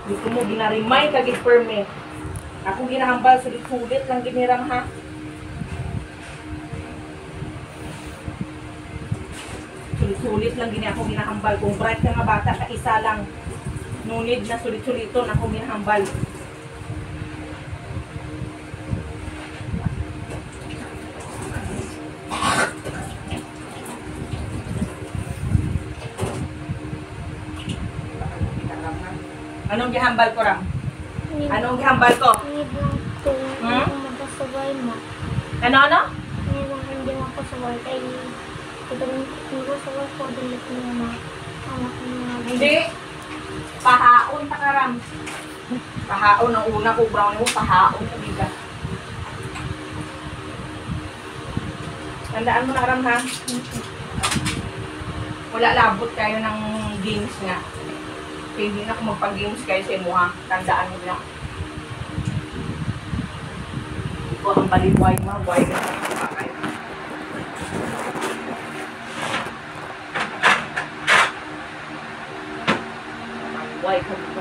Gusto mo ginarimay kag sperme. Ako ginahambal sulit-sulit lang giniram ha. Sulit-sulit lang gini ako ginahambal. Kung bright ka nga bata ka isa lang. Nunid na sulit-suliton ako ginahambal. Anong gihambal ko ram? Anong gihambal ko? Magkasabay mo. Ano? Hindi mo kasabay kay hindi kasabay ko dilit mo na anak mo. Hindi. Pahaon ta karam. Pahaon ang una ko brown mo pahaon sa bigas. Tandaan mo na karam ha. Wala labot kayo ng games nga. Hindi na ako magpag-games kayo sa imo ha. Tandaan mo na. Ito ang baliway mo. Buhay ka na kayo. Buhay ka dito.